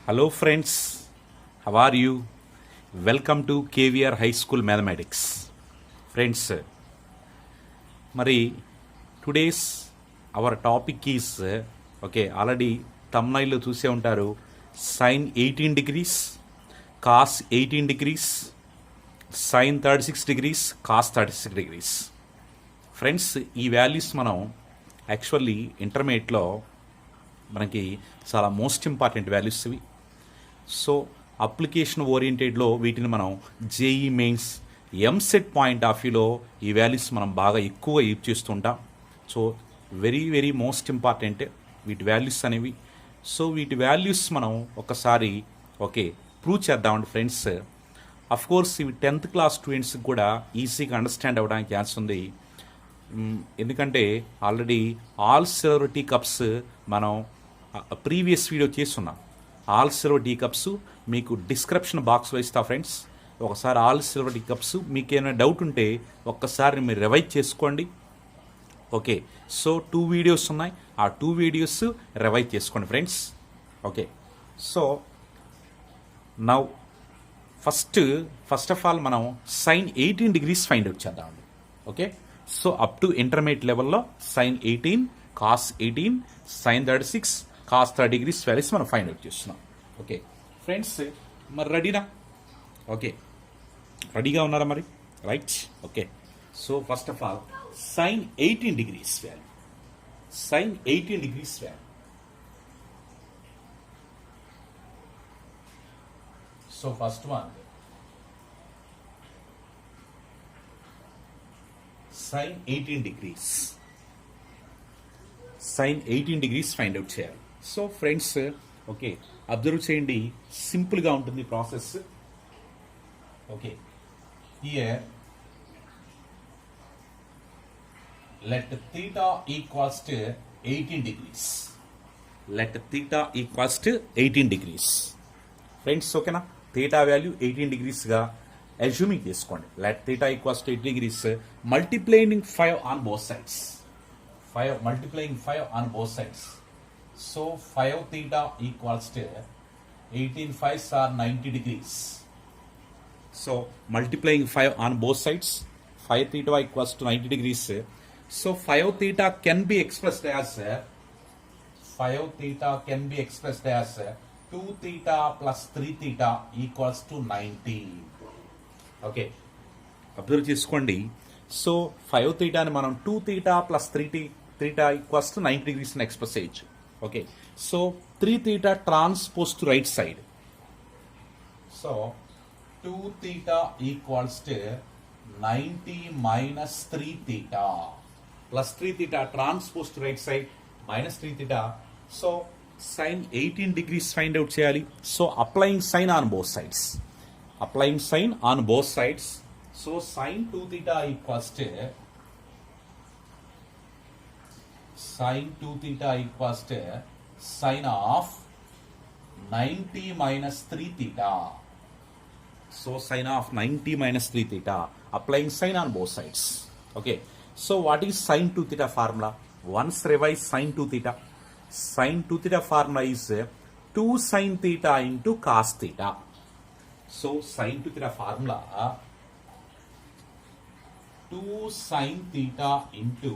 Hello friends, how are you? Welcome to KVR High School Mathematics. Friends, మరి today's our topic is already తమ్నైల్లో చూసే ఉంటారు. Sine 18 degrees, cos 18 degrees, sine 36 degrees, cos 36 degrees. Friends, ఈ values మనం actually ఇంటర్మీడియట్లో మనకి చాలా most important values ఇవి. సో అప్లికేషన్ ఓరియంటెడ్లో వీటిని మనం JEE mains, EAMCET point of వ్యూలో ఈ వాల్యూస్ మనం బాగా ఎక్కువ యూజ్ చేస్తుంటాం. So very very most important వీటి వాల్యూస్ అనేవి. సో వీటి వాల్యూస్ మనం ఒకసారి ప్రూవ్ చేద్దామండి ఫ్రెండ్స్. అఫ్ కోర్స్ ఇవి 10th క్లాస్ స్టూడెంట్స్కి కూడా ఈజీగా అండర్స్టాండ్ అవ్వడానికి ఛాన్స్ ఉంది. ఎందుకంటే already all silver tea cups మనం ప్రీవియస్ వీడియో చేస్తున్నాం. ఆల్ సిల్వర్ టీ కప్స్ మీకు డిస్క్రిప్షన్ బాక్స్లో ఇస్తా ఫ్రెండ్స్. ఒకసారి ఆల్ సిల్వర్ టీ కప్స్ మీకు ఏమైనా డౌట్ ఉంటే ఒక్కసారి మీరు రివైజ్ చేసుకోండి. సో 2 వీడియోస్ ఉన్నాయి, ఆ 2 వీడియోస్ రివైజ్ చేసుకోండి friends. So now first of all మనం సైన్ 18 డిగ్రీస్ ఫైండ్ అవుట్ చేద్దామండి. సో అప్ టు ఇంటర్మీడియట్ లెవెల్లో sine 18, cos 18, sine 36, cos 30 degrees values మనం ఫైండ్ అవుట్ చేస్తున్నాం. ఫ్రెండ్స్, మరి రెడీనా? రెడీగా ఉన్నారా మరి? Right. So first of all sine 18 degrees value, sine 18 degrees value. So first one sine 18 degrees, sine 18 degrees find out చేయాలి. So friends observe చేయండి, సింపుల్గా ఉంటుంది process. Here let theta equals to 18 degrees. Let theta equals to 18 degrees. Friends ఓకేనా? Theta value 18 డిగ్రీస్గా assuming తీసుకోండి. let theta equals to 18 degrees, multiplying 5 on both sides. 5 multiplying 5 on both sides. So 5 theta equals to 18 5s are 90 degrees. So multiplying 5 on both sides, 5 theta equals to 90 degrees. So 5 theta can be expressed as 2 theta plus 3 theta equals to 90. Observe చేసుకోండి. So 5 theta ని మనం 2 theta plus 3 theta equals to 90 degrees ని express చేయొచ్చు. So 3 theta transpose to right side. So 2 theta equals to 90 minus 3 theta plus 3 theta transpose to right side minus 3 theta. So sin 18 degrees find out చేయాలి. So applying sin on both sides. Applying sin on both sides. So sin 2 theta equals to sin of 90 minus 3 theta. So sin of 90 minus 3 theta. Applying sin on both sides. So what is sin 2 theta formula? Once revise sin 2 theta. Sin 2 theta formula is 2 sin theta into cos theta. So sin 2 theta formula 2 sin theta into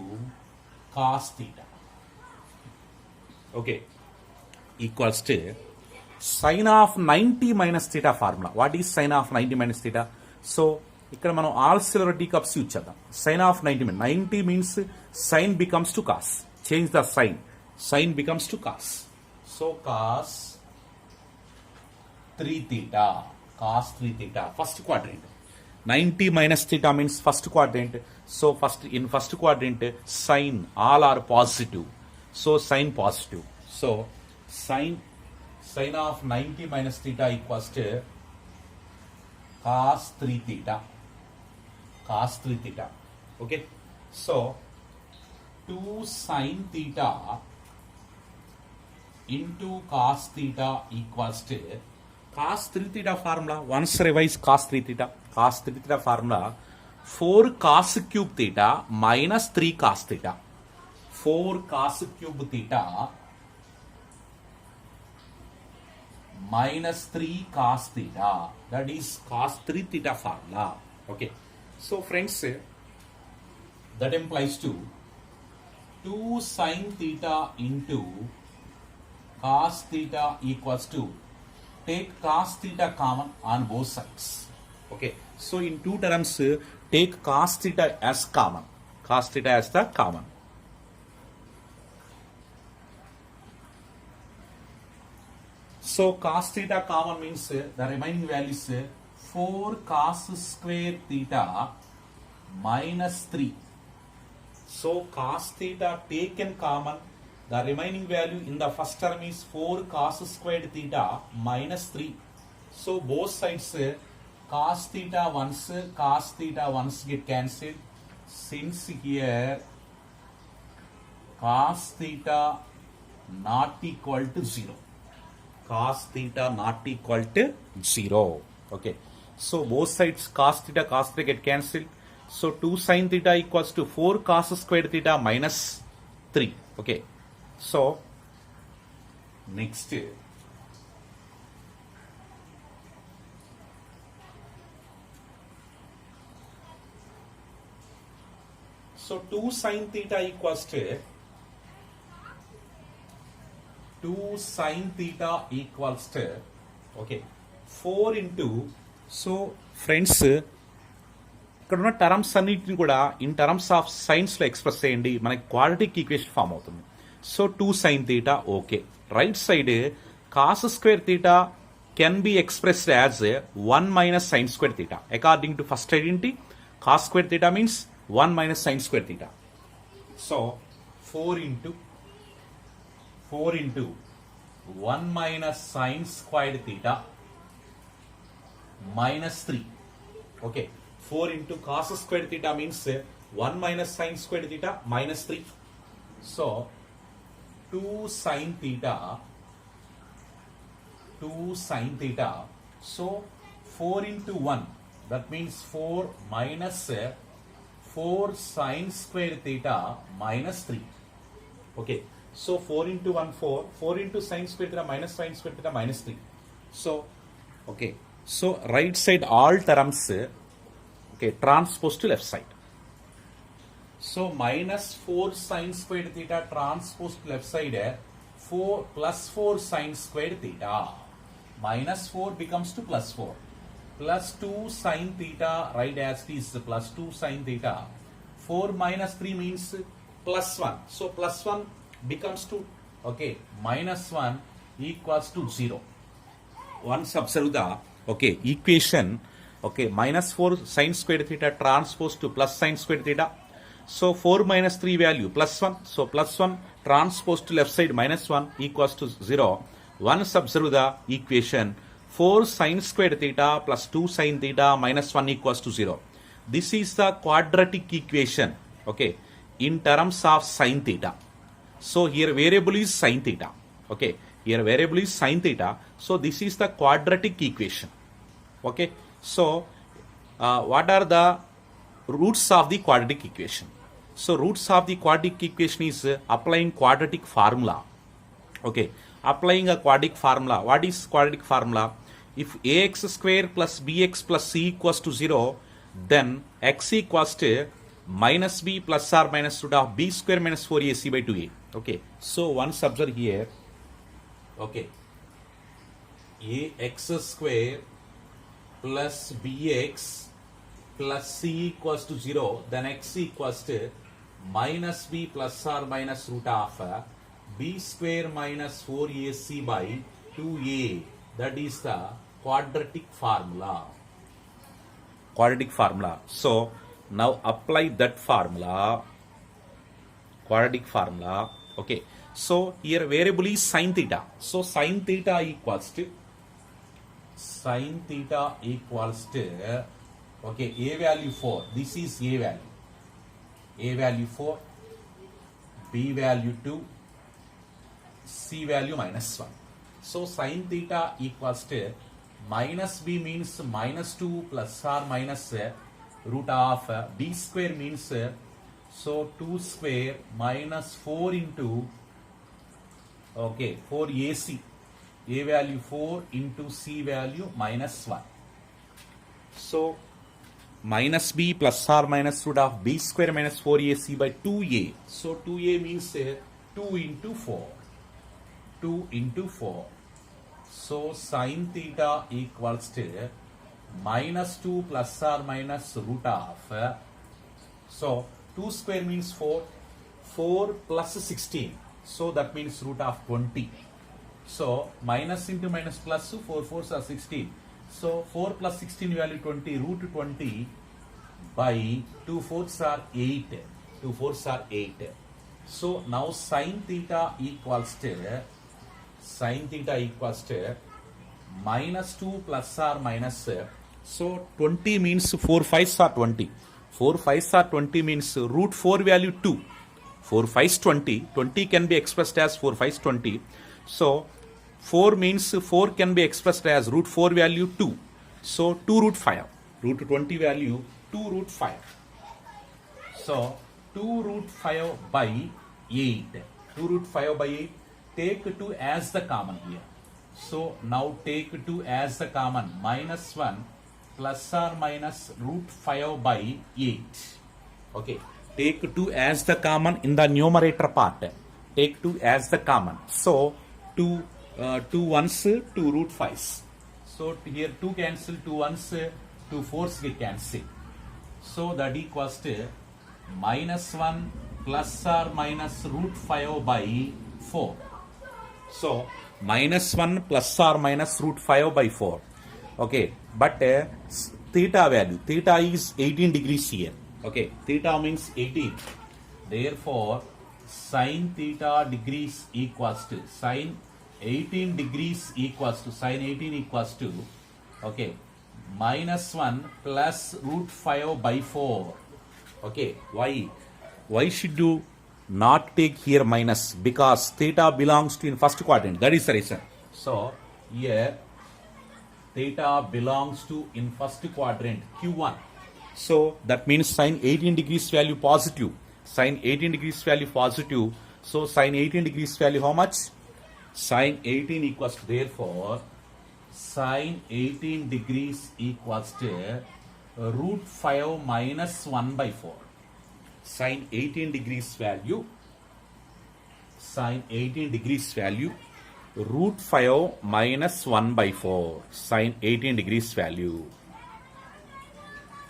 cos theta. Equals to sin of 90 minus theta formula. What is sin of 90 minus theta? So ఇక్కడ మనం all silver tea cups use చేద్దాం. Sine of 90 means sine becomes to cos. Change the sine becomes to cos. So cos 3 theta, cos 3 theta, first quadrant. 90 minus theta means first quadrant. So in first quadrant sign all are positive. So sign positive. So sin of 90 minus theta equals to cos 3 theta. So 2 sin theta into cos theta equals to cos 3 theta formula. Once revise cos 3 theta. Cos 3 theta formula 4 cos cube theta minus 3 cos theta. 4 cos cube theta minus 3 cos theta. That is cos 3 theta formula. Okay. So friends, that implies to 2 sin theta into cos theta equals to, take cos theta common on both sides. Okay. So in two terms, take cos theta as common. Cos theta as the common. So cos theta common means the remaining value is 4 cos square theta minus 3. So cos theta taken common, the remaining value in the first term is 4 cos squared theta minus 3. So both sides cos theta once get cancelled. Since here cos theta not equal to 0. Cos theta not equal to 0. Okay. So both sides cos theta get cancelled. So 2 sin theta equals to 4 cos squared theta minus 3. Okay. So next, so 2 sin theta equals to 2 sin theta equals to, okay, 4 into, so friends, ఇక్కడ ఉన్న terms అన్నిటిని కూడా in terms of సైన్స్లో express చేయండి, మనకి quadratic equation form అవుతుంది. So 2 sin theta, okay. Right side cos square theta can be expressed as 1 minus sin square theta. According to first identity, cos square theta means 1 minus sin square theta. So 4 into 1 minus sin squared theta minus 3. Okay. 4 into cos squared theta means 1 minus sin squared theta minus 3. So 2 sin theta. So 4 into 1, that means 4 minus 4 sin squared theta minus 3. Okay. So 4 into 1, 4 into sin squared theta minus sin squared theta minus 3. So, okay. So right side all terms, okay, transpose to left side. So minus 4 sin squared theta transpose to left side, 4 plus 4 sin squared theta. Minus 4 becomes to plus 4. Plus 2 sin theta, right as it is, plus 2 sin theta. 4 minus 3 means plus 1. So plus 1 becomes to, okay, minus 1 equals to 0. Once observe the, okay, equation, okay, minus 4 sin squared theta transpose to plus sin squared theta. So 4 minus 3 value plus 1. So plus 1 transpose to left side minus 1 equals to 0. Once observe the equation, 4 sin squared theta plus 2 sin theta minus 1 equals to 0. This is the quadratic equation, okay, in terms of sin theta. So here variable is sin theta. Okay, here variable is sin theta. So this is the quadratic equation. Okay, so what are the roots of the quadratic equation? So roots of the quadratic equation is applying quadratic formula. Okay, applying a quadratic formula. What is quadratic formula? If ax square plus bx plus c equals to 0, then x equals to minus b plus or minus root of b square minus 4ac by 2a. Okay, so once observe here, okay, ax square plus bx plus c equals to 0, then x equals to minus b plus or minus root of b square minus 4ac by 2a. That is the quadratic formula. Quadratic formula. So now apply that formula, quadratic formula. Okay, so here variable is sin theta. So sin theta equals to, okay, a value 4. This is a value 4, b value 2, c value minus 1. So sin theta equals to minus b means minus 2 plus or minus root of b square means, so 2 square minus 4 into, okay, 4ac A value 4 into C value minus 1. So minus B plus or minus root of B square minus 4AC by 2A. So 2A means 2 into 4. 2 into 4. So sin theta equals to minus 2 plus or minus root of. So 2 square means 4. 4 plus 16. So that means root of 20. So minus into minus plus 4 4s are 16. So 4 plus 16 value 20, root 20 by 2 4s are 8. 2 4s are 8. So now sin theta equals to minus 2 plus or minus. So 20 means 4 5s are 20. 4 5s are 20 means root 4 value 2. 4 5s 20. 20 can be expressed as 4 5s 20. So 4 means 4 can be expressed as root 4 value 2. So 2 root 5. Root 20 value 2 root 5. So 2 root 5 by 8. 2 root 5 by 8. Take 2 as the common here. So now take 2 as the common. Minus 1 plus or minus root 5 by 8. Okay. Take 2 as the common in the numerator part. Take 2 as the common. So 2 ones 2 root 5s. So here 2 cancel, 2 ones 2 4s get cancel. So that equals to minus 1 plus or minus root 5 by 4. So minus 1 plus or minus root 5 by 4. Okay, but theta value, theta is 18 degrees here. Okay, theta means 18. Therefore, sin theta degrees equals to sin 18 degrees equals to sin 18 equals to, okay, minus 1 plus root 5 by 4. Okay, why should you not take here minus? Because theta belongs to in first quadrant. That is the reason. So here theta belongs to in first quadrant Q1. So that means sin 18 degrees value positive. Sin 18 degrees value positive. So sin 18 degrees value how much? Sin 18 equals to, therefore sin 18 degrees equals to root 5 minus 1 by 4. Sin 18 degrees value, sin 18 degrees value, root 5 minus 1 by 4. Sin 18 degrees value.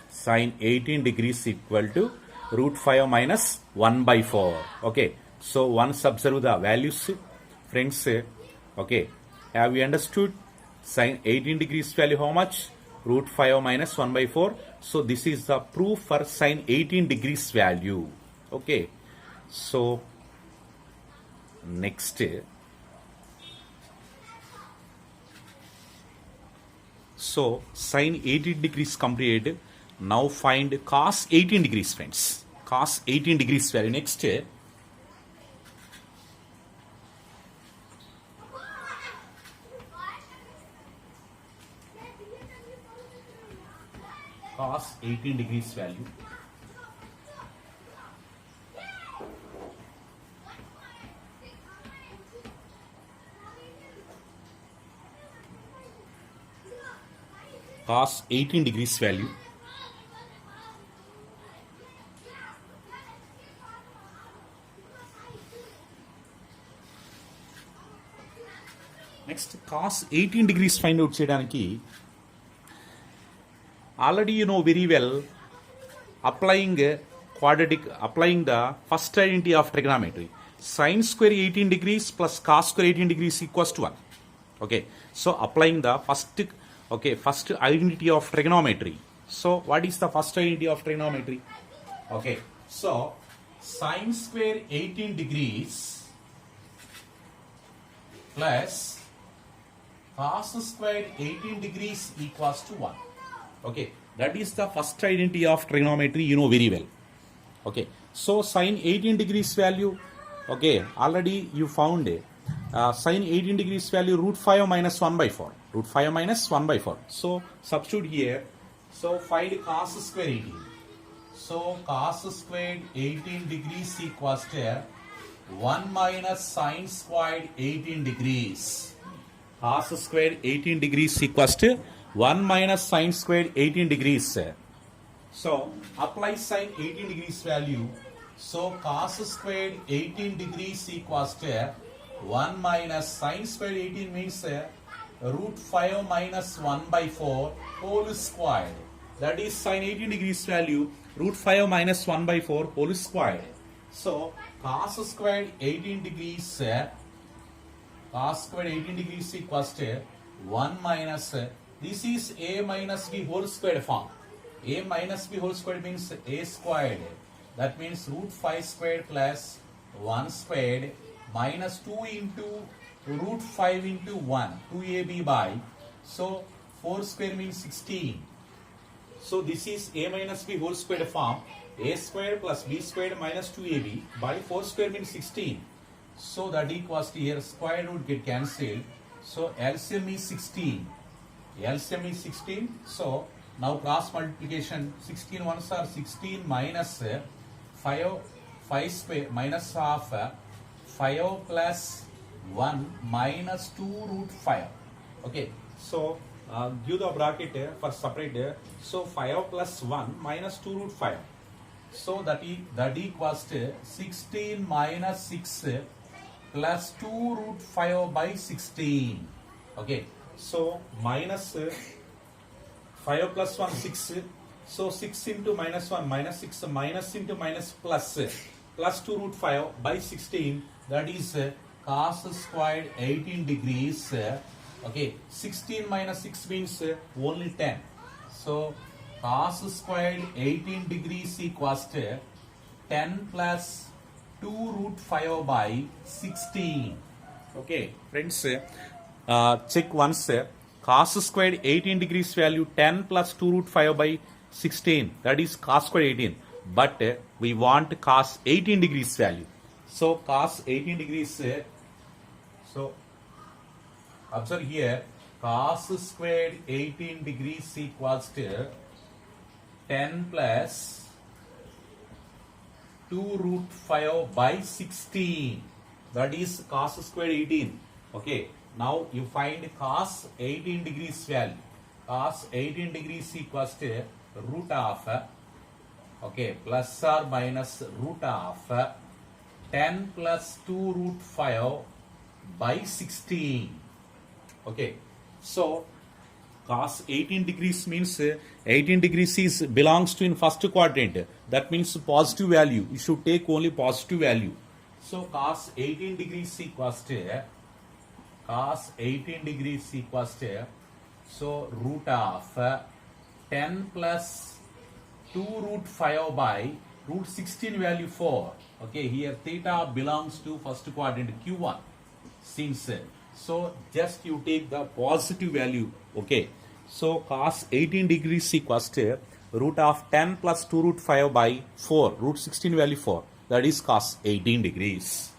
Sin 18 degrees equal to root 5 minus 1 by 4. Okay. So once observe the values, friends. Okay. Have you understood? Sin 18 degrees value how much? Root 5 minus 1 by 4. So this is the proof for sin 18 degrees value. Okay. So next. So sin 18 degrees completed. Now find cos 18 degrees, friends. Cos 18 degrees value. Next. Cos 18 degrees value. Cos 18 degrees value. Next, cos 18 degrees find out cheyadaniki already you know very well, applying the first identity of trigonometry. Sin square 18 degrees plus cos square 18 degrees equals to 1. Okay, so applying the first identity of trigonometry. So what is the first identity of trigonometry? Okay, so sin square 18 degrees plus cos square 18 degrees equals to 1. Okay, that is the first identity of trigonometry, you know very well. Okay, so sin 18 degrees value, okay, already you found sin 18 degrees value root 5 minus 1 by 4. Root 5 minus 1 by 4. So substitute here. So find cos square 18. So cos squared 18 degrees equals to 1 minus sin squared 18 degrees. cos squared 18 degrees equals to 1 minus sine squared 18 degrees. So apply sine 18 degrees value. So cos squared 18 degrees equals to 1 minus sine squared 18 means root 5 minus 1 by 4 whole squared. That is sine 18 degrees value root 5 minus 1 by 4 whole squared. So cos squared 18 degrees equals to 1 minus this is a minus b whole squared form. A minus b whole squared means a squared. That means root 5 squared plus 1 squared minus 2 into root 5 into 1, 2ab by. So 4 square means 16. So this is a minus b whole squared form. A squared plus b squared minus 2ab by 4 square means 16. So that equals to here square root get cancelled. So LCM is 16. LCM is 16. So now cross multiplication 16 ones are 16 minus 5 square minus half 5 plus 1 minus 2 root 5. Okay. So give the bracket for separate. So 5 plus 1 minus 2 root 5. So that equals to 16 minus 6 plus 2 root 5 by 16. Okay. So minus 5 plus 1 6. So 6 into minus 1 minus 6 minus into minus plus 2 root 5 by 16. That is cos squared 18 degrees. Okay. 16 minus 6 means only 10. So cos squared 18 degrees equals to 10 plus 2 root 5 by 16. Okay, friends, check once. Cos squared 18 degrees value 10 plus 2 root 5 by 16. That is cos squared 18. But we want cos 18 degrees value. So cos 18 degrees. So observe here. Cos squared 18 degrees equals to 10 plus 2 root 5 by 16. That is cos squared 18. Okay. Now you find cos 18 degrees value. Cos 18 degrees equals to root of okay plus or minus root of 10 plus 2 root 5 by 16. Okay. So cos 18 degrees means 18 degrees is belongs to in first quadrant. That means positive value. You should take only positive value. So cos 18 degrees equals to so root of 10 plus 2 root 5 by root 16 value 4. Okay, here theta belongs to first quadrant Q1. Since so just you take the positive value. Okay, so cos 18 degrees equals to root of 10 plus 2 root 5 by 4 root 16 value 4. That is cos 18 degrees.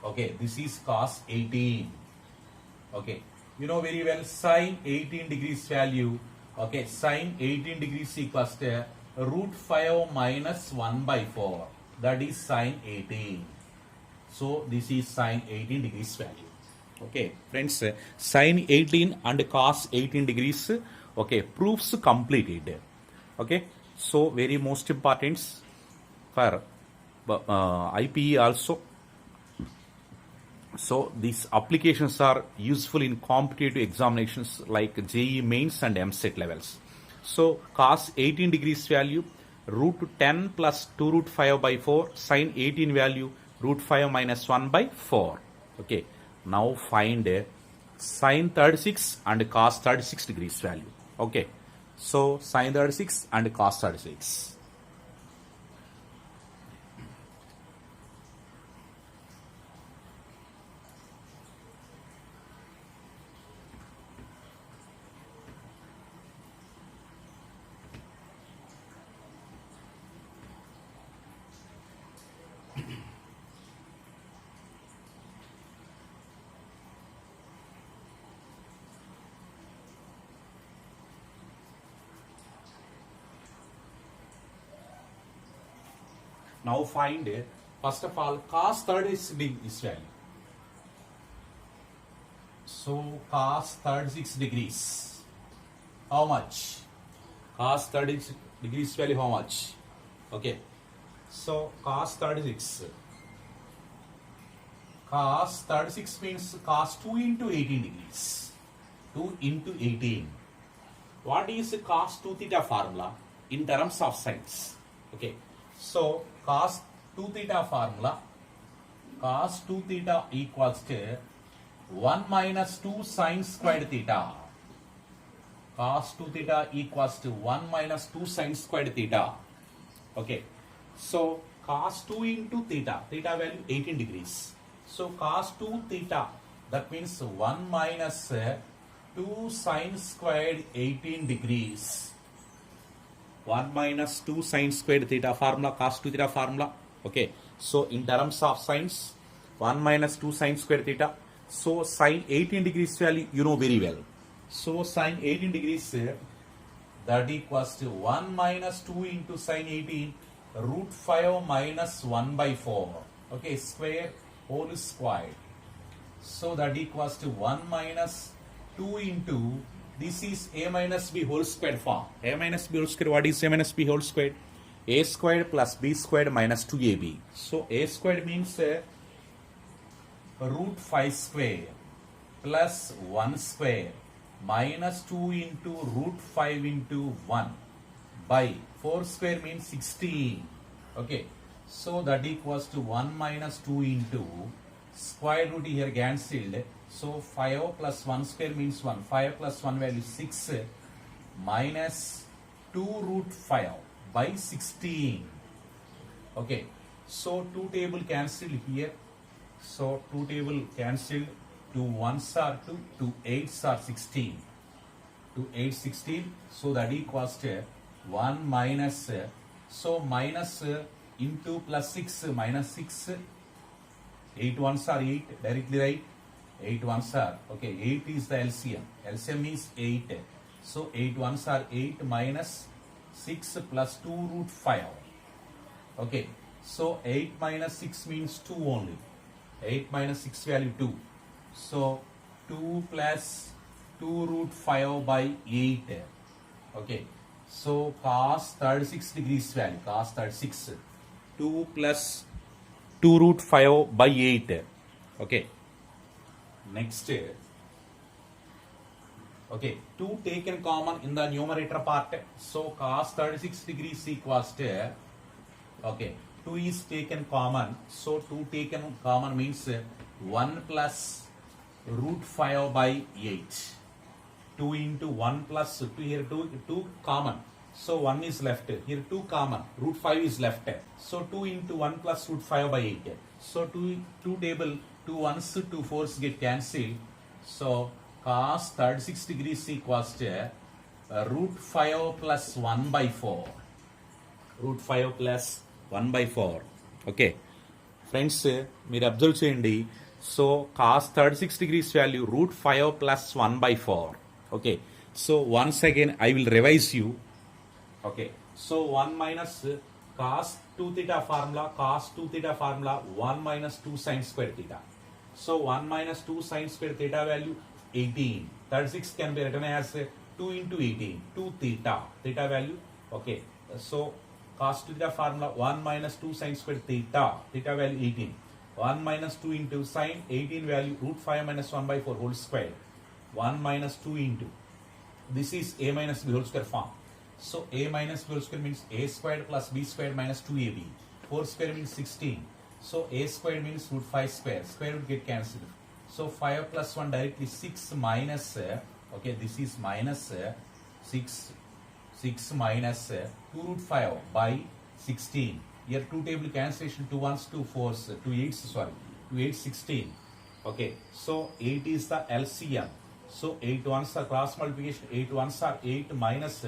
Okay, this is cos 18. Okay, you know very well sine 18 degrees value. Okay, sine 18 degrees equals to root 5 minus 1 by 4. That is sine 18. So this is sine 18 degrees value. Okay, friends, sine 18 and cos 18 degrees. Okay, proofs completed. Okay, so very most important for IPE also. So these applications are useful in competitive examinations like JEE mains and MSET levels. So cos 18 degrees value root 10 plus 2 root 5 by 4 sine 18 value root 5 minus 1 by 4. Okay. Now find sine 36 and cos 36 degrees value. Okay. So sine 36 and cos 36. Now find first of all cos 36 degrees value. So cos 36 degrees. How much? Cos 36 degrees value how much? Okay. So cos 36. Cos 36 means cos 2 into 18 degrees. 2 into 18. What is cos 2 theta formula in terms of sines? Okay. So cos 2 theta formula. Cos 2 theta equals to 1 minus 2 sin squared theta. Cos 2 theta equals to 1 minus 2 sin squared theta. Okay. So cos 2 into theta. Theta value 18 degrees. So cos 2 theta. That means 1 minus 2 sin squared 18 degrees. 1 minus 2 sin squared theta formula. Cos 2 theta formula. Okay. So in terms of sines, 1 minus 2 sin square theta. So sin 18 degrees value you know very well. So sin 18 degrees that equals to 1 minus 2 into sin 18 root 5 minus 1 by 4. Okay, square whole square. So that equals to 1 minus 2 into, this is a minus b whole square form. A minus b whole square, what is a minus b whole square? A squared plus b squared minus 2ab. So a squared means root 5 square plus 1 square minus 2 into root 5 into 1 by 4 square means 16. Okay. So that equals to 1 minus 2 into square root here cancelled. So 5 plus 1 square means 1. 5 plus 1 value 6 minus 2 root 5 by 16. Okay. So 2 table cancelled here. So 2 table cancelled. 2 1s are 2. 2 8s are 16. 2 8 16. So that equals to 1 minus. So minus into plus 6 minus 6. 8 1s are 8. Directly write. 8 1s are. Okay. 8 is the LCM. LCM is 8. So 8 1s are 8 minus 6 plus 2 root 5. Okay. So 8 minus 6 means 2 only. 8 minus 6 value 2. So 2 plus 2 root 5 by 8. Okay. So cos 36 degrees value. Cos 36. 2 plus 2 root 5 by 8. Okay. Next. Okay, 2 taken common in the numerator part. So cos 36 degrees equals to, okay, 2 is taken common. So 2 taken common means 1 plus root 5 by 8. 2 into 1 plus 2 here 2 common. So 1 is left. Here 2 common. Root 5 is left. So 2 into 1 plus root 5 by 8. So 2 table 2 1s 2 4s get cancelled. So cos 36 degrees equals to root 5 plus 1 by 4. Root 5 plus 1 by 4. Okay. Friends, మీరు observe చేయండి. So cos 36 degrees value root 5 plus 1 by 4. Okay. So once again I will revise you. Okay. So 1 minus cos 2 theta formula, cos 2 theta formula 1 minus 2 sin square theta. So 1 minus 2 sin square theta value 18. 36 can be written as 2 into 18. 2 theta. Theta value. Okay. So cos 2 theta formula 1 minus 2 sin square theta. Theta value 18. 1 minus 2 into sin 18 value root 5 minus 1 by 4 whole square. 1 minus 2 into. This is a minus b whole square form. So a minus b whole square means a squared plus b squared minus 2ab. 4 square means 16. So a squared means root 5 square. Square root get cancelled. So 5 plus 1 directly 6 minus, okay, this is minus 6 minus 2 root 5 by 16. Here 2 table cancellation, 2 1s, 2 4s, 2 8s, sorry, 2 8 16. Okay, so 8 is the LCM. So 8 1s are cross multiplication, 8 1s are 8 minus,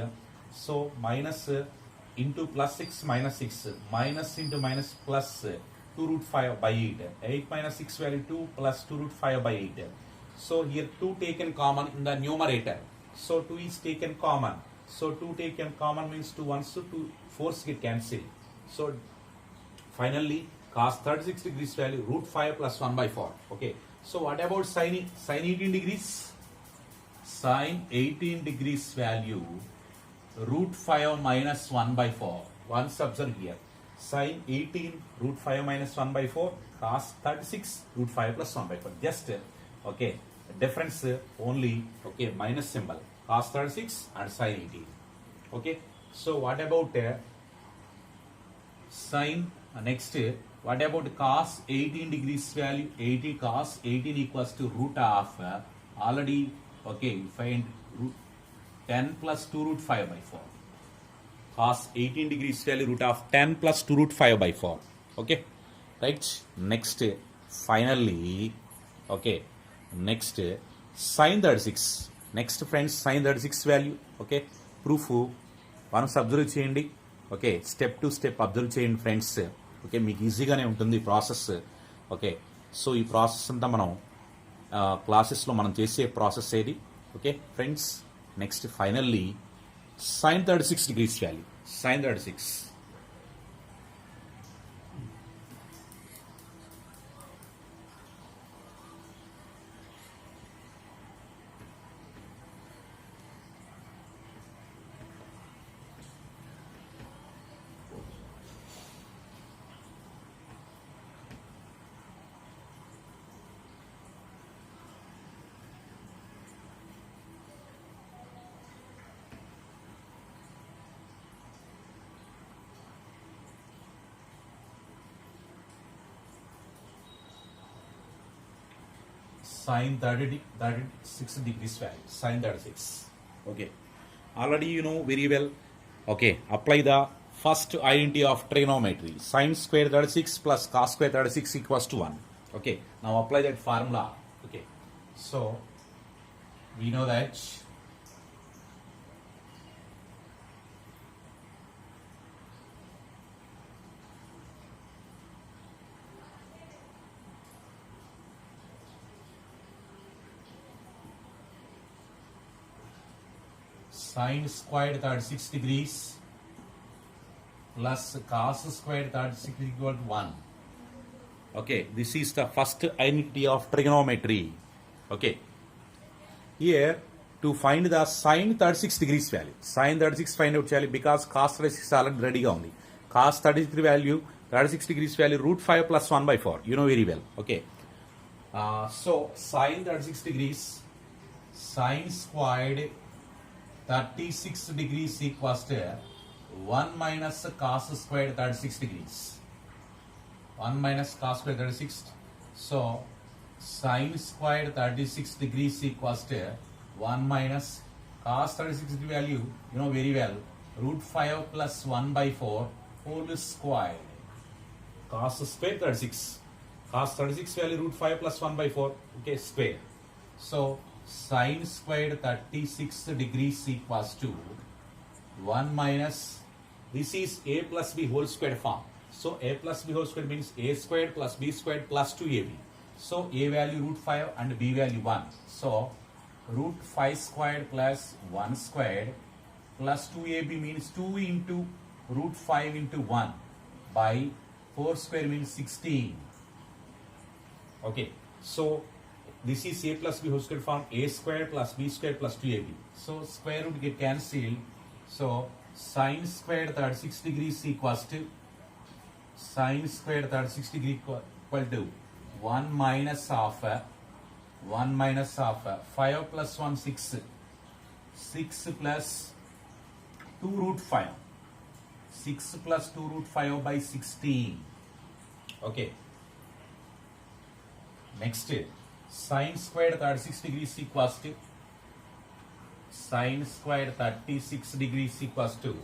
so minus into plus 6 minus 6, minus into minus plus 2 root 5 by 8. 8 minus 6 value 2 plus 2 root 5 by 8. So here 2 taken common in the numerator. So 2 is taken common. So 2 taken common means 2 1s, so 2 4s get cancelled. So finally cos 36 degrees value root 5 plus 1 by 4. Okay. So what about sine 18 degrees? Sine 18 degrees value root 5 minus 1 by 4. Once observe here. Sine 18 root 5 minus 1 by 4, cos 36 root 5 plus 1 by 4. Just okay, difference only, okay, minus symbol, cos 36 and sine 18. Okay, so what about sine next? What about cos 18 degrees value? 80 cos 18 equals to root of already, okay, find root 10 plus 2 root 5 by 4. Cos 18 degrees value root of 10 plus 2 root 5 by 4. Okay, right? Next, finally, okay, next sine 36. Next friends, sine 36 value. Okay, proof once observe చేయండి. Okay, step to step observe చేయండి friends. Okay, మీకు ఈజీగానే ఉంటుంది process. Okay, so ఈ process అంతా మనం క్లాసెస్లో మనం చేసే ప్రాసెస్ ఏది. Okay friends, next finally sine 36 degrees value. Sine 36. Sine 36 degrees value. Sine 36. Okay. Already you know very well. Okay. Apply the first identity of trigonometry. Sine square 36 plus cos square 36 equals to 1. Okay. Now apply that formula. Okay. So we know that sine squared 36 degrees plus cos squared 36 equal to 1. Okay, this is the first identity of trigonometry. Okay, here to find the sine 36 degrees value. Sine 36 find out chali because cos 36 already ready ga undi. Cos 33 value 36 degrees value root 5 plus 1 by 4. You know very well. Okay, so sine 36 degrees, sine squared 36 degrees equals to 1 minus cos squared 36 degrees. 1 minus cos squared 36. So sine squared 36 degrees equals to 1 minus cos 36 degree value, you know very well, root 5 plus 1 by 4 whole squared. Cos squared 36. Cos 36 value root 5 plus 1 by 4. Okay, square. So sine squared 36 degrees equals to 1 minus, this is a plus b whole squared form. So a plus b whole squared means a squared plus b squared plus 2ab. So a value root 5 and b value 1. So root 5 squared plus 1 squared plus 2ab means 2 into root 5 into 1 by 4 square means 16. Okay, so this is a plus b whole square form, a square plus b square plus 2ab. So square root get cancelled. So sine squared 36 degrees equals to sine squared 36 degree equal to 1 minus of 5 plus 1 6, 6 plus 2 root 5, 6 plus 2 root 5 by 16. Okay, next sine squared 36 degrees equals to sine squared 36 degrees equals to,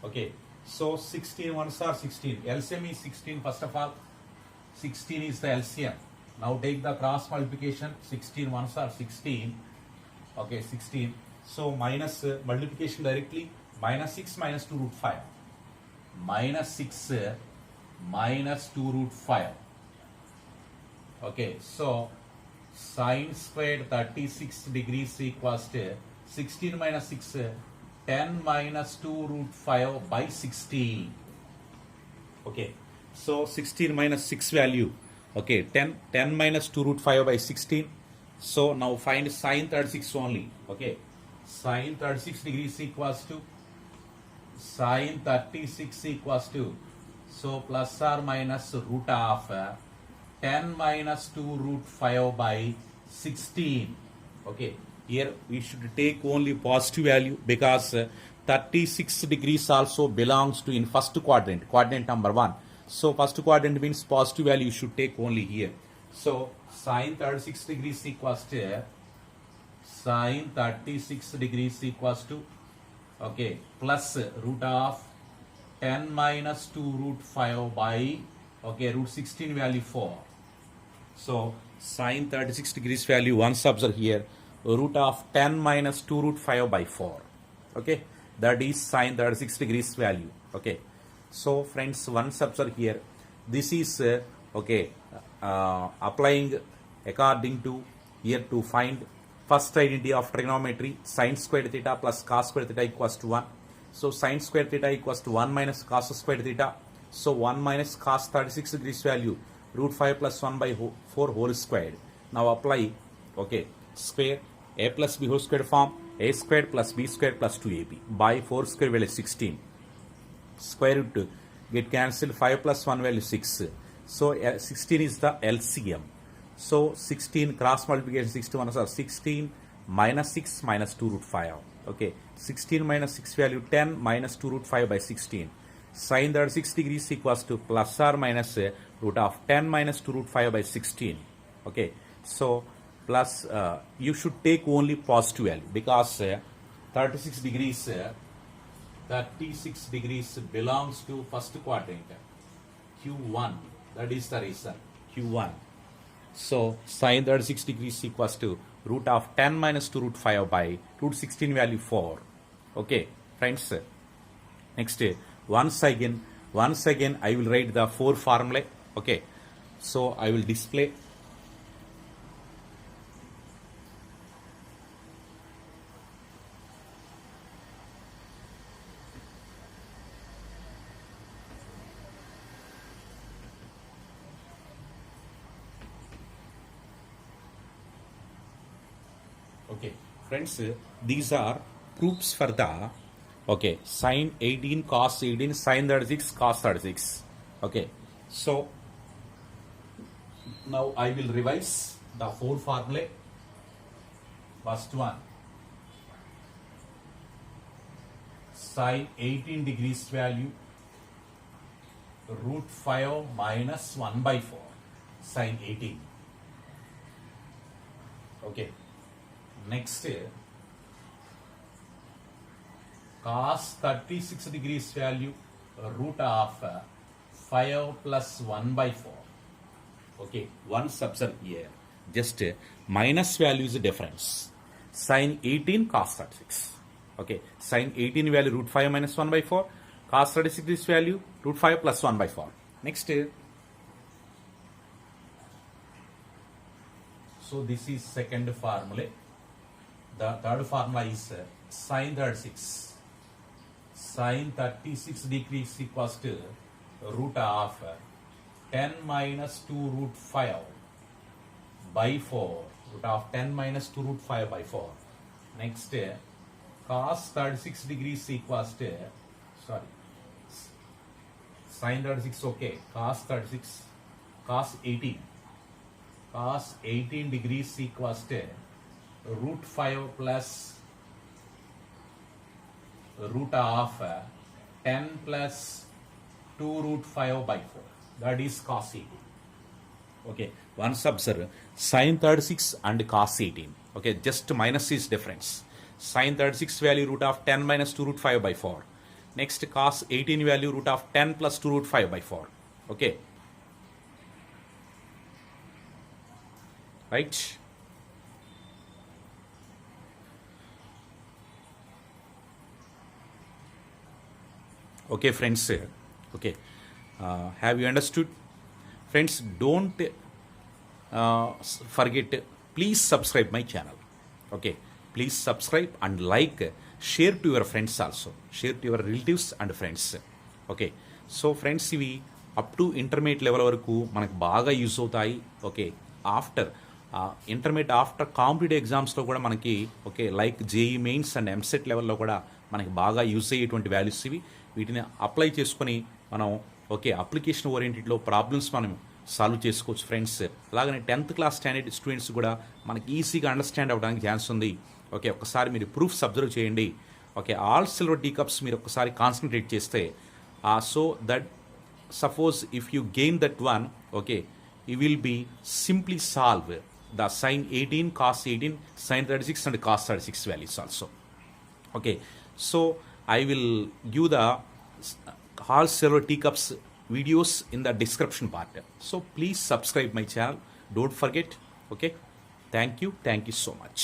okay, so 16 ones are 16. LCM is 16 first of all. 16 is the LCM. Now take the cross multiplication. 16 ones are 16. Okay, 16. So minus multiplication directly. Minus 6 minus 2 root 5. Minus 6 minus 2 root 5. Okay, so sine squared 36 degrees equals to 16 minus 6, 10 minus 2 root 5 by 16. Okay, so 16 minus 6 value Okay, 10 minus 2 root 5 by 16. So now find sine 36 only. Okay, sine 36 degrees equals to sine 36 equals to, so plus or minus root of 10 minus 2 root 5 by 16. Okay, here we should take only positive value because 36 degrees also belongs to in first quadrant, quadrant number 1. So first quadrant means positive value you should take only here. So sine 36 degrees equals to sine 36 degrees equals to, okay, plus root of 10 minus 2 root 5 by, okay, root 16 value 4. So sine 36 degrees value once observe here, root of 10 minus 2 root 5 by 4. Okay, that is sine 36 degrees value. Okay, so friends, once observe here, this is applying according to here to find first identity of trigonometry, sine squared theta plus cos squared theta equals to 1. So sine squared theta equals to 1 minus cos squared theta. So 1 minus cos 36 degrees value, root 5 plus 1 by 4 whole squared. Now apply, okay, square, a plus b whole squared form, a squared plus b squared plus 2ab by 4 square value 16. Square root get cancelled, 5 plus 1 value 6. So 16 is the LCM. So 16 cross multiplication 61 is 16 minus 6 minus 2 root 5. Okay, 16 minus 6 value 10 minus 2 root 5 by 16. Sine 36 degrees equals to plus or minus root of 10 minus 2 root 5 by 16. Okay, so plus you should take only positive value because 36 degrees 36 degrees belongs to first quadrant Q1. That is the reason Q1. So sine 36 degrees equals to root of 10 minus 2 root 5 by root 16 value 4. Okay, friends. Next, once again I will write the 4 formulae. Okay, so I will display. Okay, friends, these are proofs for the, okay, sine 18 cos 18 sine 36 cos 36. Okay, so now I will revise the 4 formulae. First one, sine 18 degrees value root 5 minus 1 by 4 sine 18. Okay, next cos 36 degrees value root of 5 plus 1 by 4. Okay, once observe here, just minus value is a difference. Sine 18 cos 36. Okay, sine 18 value root 5 minus 1 by 4. Cos 36 degrees value root 5 plus 1 by 4. Next, so this is second formula. The third formula is sine 36. Sine 36 degrees equals to root of 10 minus 2 root 5 by 4. Root of 10 minus 2 root 5 by 4. Next, cos 36 degrees equals to, sorry, sine 36, okay, cos 36, cos 18. Cos 18 degrees equals to root 5 plus root of 10 plus 2 root 5 by 4. That is cos 18. Okay, once observe sine 36 and cos 18. Okay, just minus is difference. Sine 36 value root of 10 minus 2 root 5 by 4. Next, cos 18 value root of 10 plus 2 root 5 by 4. Okay, right? Okay, friends. Okay, have you understood? Friends, don't forget. Please subscribe my channel. Okay, please subscribe and like. Share to your friends also. Share to your relatives and friends. Okay, so friends, we up to intermediate level వరకు మనకు బాగా use అవుతాయి. Okay, after intermediate after competitive ఎగ్జామ్స్లో కూడా మనకి okay like JEE mains and EAMCET లెవెల్లో కూడా మనకి బాగా యూస్ అయ్యేటువంటి వాల్యూస్ ఇవి. వీటిని అప్లై చేసుకొని మనం ఓకే అప్లికేషన్ ఓరియంటెడ్లో ప్రాబ్లమ్స్ మనం సాల్వ్ చేసుకోవచ్చు ఫ్రెండ్స్. అలాగనే 10th క్లాస్ స్టాండర్డ్ స్టూడెంట్స్ కూడా మనకి ఈజీగా అండర్స్టాండ్ అవ్వడానికి ఛాన్స్ ఉంది. ఓకే, ఒకసారి మీరు ప్రూఫ్స్ అబ్జర్వ్ చేయండి. Okay, all silver tea cups మీరు ఒకసారి కాన్సన్ట్రేట్ చేస్తే so that suppose if you gain that one, okay, you will be simply solve the sin 18, cos 18, sin 36 and cos 36 values also. Okay, so I will give the all silver teacups videos in the description part. So please subscribe my channel. Don't forget. Okay, thank you so much.